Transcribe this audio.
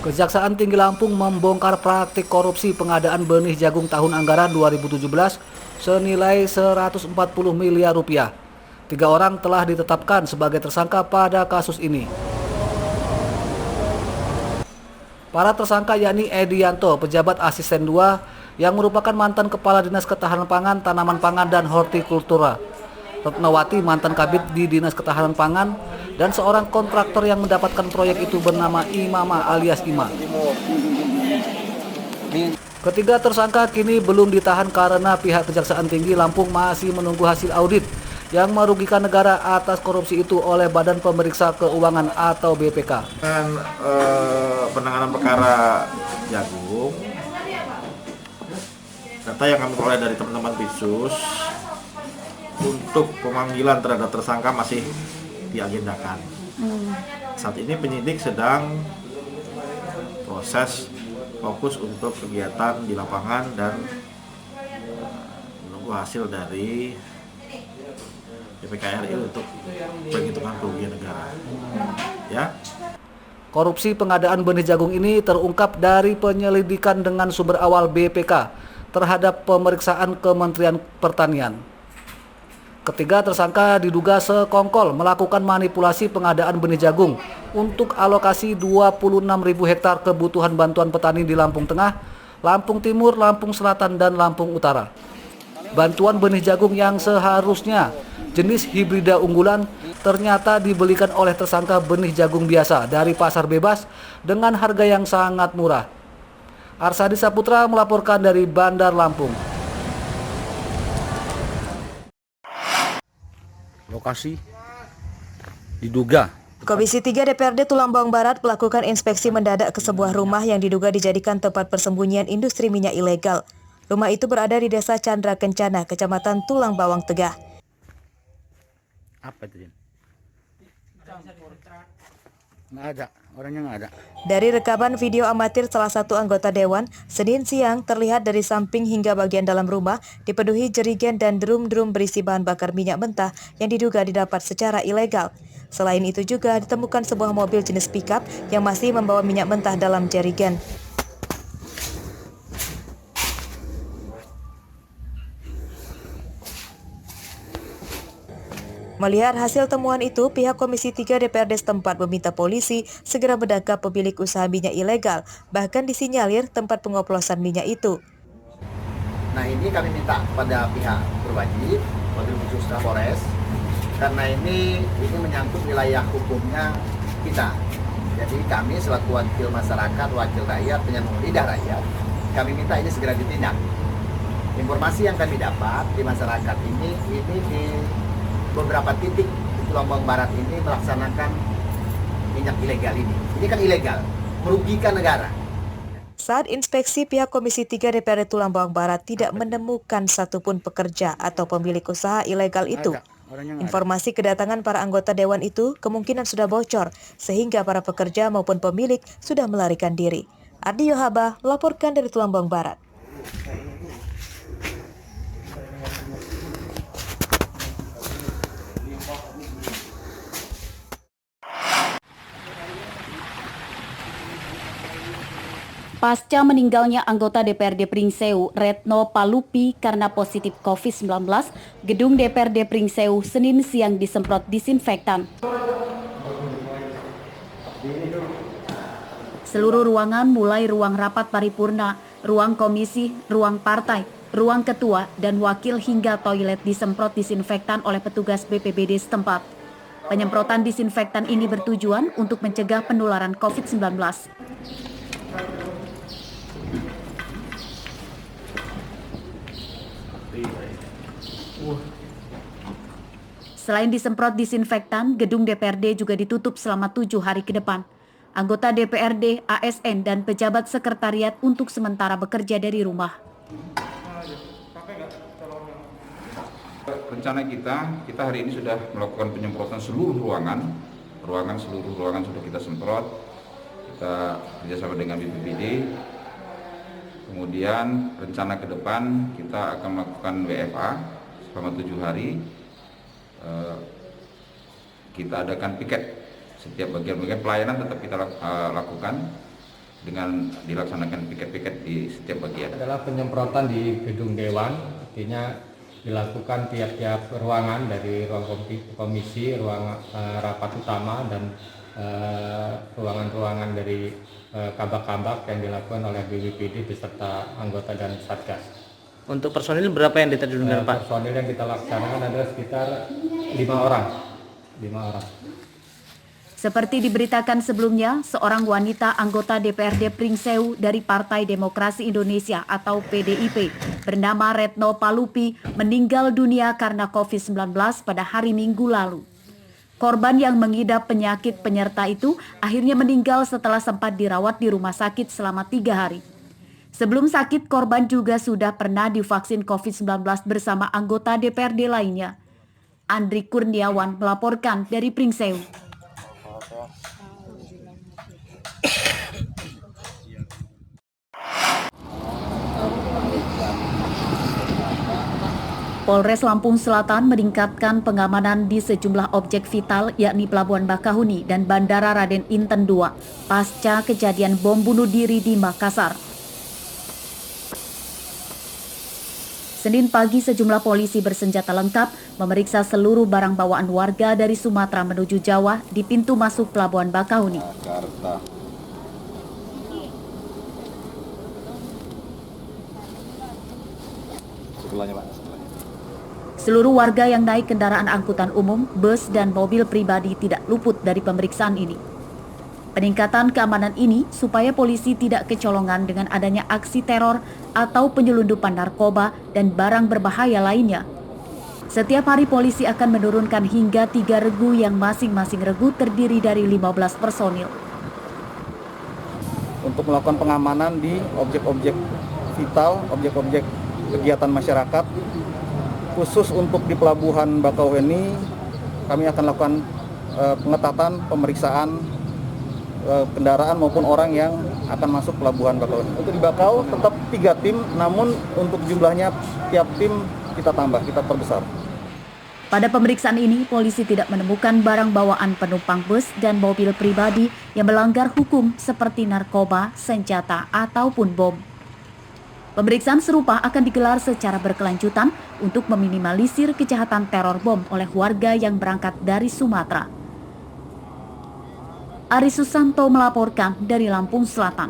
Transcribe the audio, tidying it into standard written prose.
Kejaksaan Tinggi Lampung membongkar praktik korupsi pengadaan benih jagung tahun anggaran 2017 senilai 140 miliar rupiah. 3 orang telah ditetapkan sebagai tersangka pada kasus ini. Para tersangka yakni Edianto, pejabat asisten 2, yang merupakan mantan Kepala Dinas Ketahanan Pangan, Tanaman Pangan, dan Hortikultura. Retnawati, mantan kabid di Dinas Ketahanan Pangan, dan seorang kontraktor yang mendapatkan proyek itu bernama Imama alias Ima. Ketiga tersangka kini belum ditahan karena pihak Kejaksaan Tinggi Lampung masih menunggu hasil audit yang merugikan negara atas korupsi itu oleh Badan Pemeriksa Keuangan atau BPK. Dengan penanganan perkara jagung, data yang kami peroleh dari teman-teman Bitsus untuk pemanggilan terhadap tersangka masih diagendakan. Saat ini penyidik sedang proses fokus untuk kegiatan di lapangan dan menunggu hasil dari BPK RI untuk penghitungan kerugian negara. Ya. Korupsi pengadaan benih jagung ini terungkap dari penyelidikan dengan sumber awal BPK terhadap pemeriksaan Kementerian Pertanian. Ketiga tersangka diduga sekongkol melakukan manipulasi pengadaan benih jagung untuk alokasi 26.000 hektar kebutuhan bantuan petani di Lampung Tengah, Lampung Timur, Lampung Selatan, dan Lampung Utara. Bantuan benih jagung yang seharusnya jenis hibrida unggulan ternyata dibelikan oleh tersangka benih jagung biasa dari pasar bebas dengan harga yang sangat murah. Arsadi Saputra melaporkan dari Bandar Lampung. Lokasi diduga. Komisi 3 DPRD Tulambang Barat melakukan inspeksi mendadak ke sebuah rumah yang diduga dijadikan tempat persembunyian industri minyak ilegal. Rumah itu berada di Desa Chandra Kencana, Kecamatan Tulang Bawang Tegah. Apa itu? Nggak ada, orangnya nggak ada. Dari rekaman video amatir salah satu anggota dewan, Senin siang terlihat dari samping hingga bagian dalam rumah dipenuhi jerigen dan drum-drum berisi bahan bakar minyak mentah yang diduga didapat secara ilegal. Selain itu juga ditemukan sebuah mobil jenis pickup yang masih membawa minyak mentah dalam jerigen. Melihat hasil temuan itu, pihak Komisi 3 DPRD setempat meminta polisi segera menangkap pemilik usaha minyak ilegal, bahkan disinyalir tempat pengoplosan minyak itu. Nah, ini kami minta kepada pihak berwajib, wabil khusus Polres, karena ini menyangkut wilayah hukumnya kita. Jadi kami selaku wakil masyarakat, wakil rakyat, penyambung lidah rakyat, kami minta ini segera ditindak. Informasi yang kami dapat di masyarakat ini di beberapa titik di Tulambang Barat ini melaksanakan minyak ilegal ini. Ini kan ilegal, merugikan negara. Saat inspeksi, pihak Komisi 3 DPRD Tulambang Barat tidak menemukan satupun pekerja atau pemilik usaha ilegal itu. Informasi kedatangan para anggota dewan itu kemungkinan sudah bocor, sehingga para pekerja maupun pemilik sudah melarikan diri. Ardi Yohaba laporkan dari Tulambang Barat. Pasca meninggalnya anggota DPRD Pringsewu, Retno Palupi, karena positif COVID-19, gedung DPRD Pringsewu Senin siang disemprot disinfektan. Seluruh ruangan mulai ruang rapat paripurna, ruang komisi, ruang partai, ruang ketua, dan wakil hingga toilet disemprot disinfektan oleh petugas BPBD setempat. Penyemprotan disinfektan ini bertujuan untuk mencegah penularan COVID-19. Selain disemprot disinfektan, gedung DPRD juga ditutup selama 7 hari ke depan. Anggota DPRD, ASN, dan pejabat sekretariat untuk sementara bekerja dari rumah. Rencana kita hari ini sudah melakukan penyemprotan seluruh ruangan sudah kita semprot. Kita kerjasama dengan BPBD. Kemudian rencana ke depan kita akan melakukan WFA selama 7 hari. Kita adakan piket setiap bagian-bagian pelayanan tetap kita lakukan. dengan dilaksanakan piket-piket di setiap bagian. Adalah penyemprotan di gedung Dewan, artinya dilakukan tiap-tiap ruangan dari ruang komisi, ruang rapat utama, dan ruangan-ruangan dari kabak-kabak yang dilakukan oleh BPBD beserta anggota dan Satgas. Untuk personil berapa yang diterjunkan, Pak? Personil yang kita laksanakan adalah sekitar 5 orang. Seperti diberitakan sebelumnya, seorang wanita anggota DPRD Pringsewu dari Partai Demokrasi Indonesia atau PDIP bernama Retno Palupi meninggal dunia karena COVID-19 pada hari Minggu lalu. Korban yang mengidap penyakit penyerta itu akhirnya meninggal setelah sempat dirawat di rumah sakit selama 3 hari. Sebelum sakit, korban juga sudah pernah divaksin COVID-19 bersama anggota DPRD lainnya. Andri Kurniawan melaporkan dari Pringsewu. Polres Lampung Selatan meningkatkan pengamanan di sejumlah objek vital yakni Pelabuhan Bakahuni dan Bandara Raden Inten II pasca kejadian bom bunuh diri di Makassar. Senin pagi sejumlah polisi bersenjata lengkap memeriksa seluruh barang bawaan warga dari Sumatera menuju Jawa di pintu masuk Pelabuhan Bakahuni. Seluruh warga yang naik kendaraan angkutan umum, bus, dan mobil pribadi tidak luput dari pemeriksaan ini. Peningkatan keamanan ini supaya polisi tidak kecolongan dengan adanya aksi teror atau penyelundupan narkoba dan barang berbahaya lainnya. Setiap hari polisi akan menurunkan hingga 3 regu yang masing-masing regu terdiri dari 15 personil. Untuk melakukan pengamanan di objek-objek vital, objek-objek kegiatan masyarakat, khusus untuk di Pelabuhan Bakauheni, kami akan lakukan pengetatan pemeriksaan kendaraan maupun orang yang akan masuk Pelabuhan Bakauheni. Untuk di Bakau tetap 3 tim, namun untuk jumlahnya tiap tim kita tambah, kita perbesar. Pada pemeriksaan ini, polisi tidak menemukan barang bawaan penumpang bus dan mobil pribadi yang melanggar hukum seperti narkoba, senjata, ataupun bom. Pemeriksaan serupa akan digelar secara berkelanjutan untuk meminimalisir kejahatan teror bom oleh warga yang berangkat dari Sumatera. Ari Susanto melaporkan dari Lampung Selatan.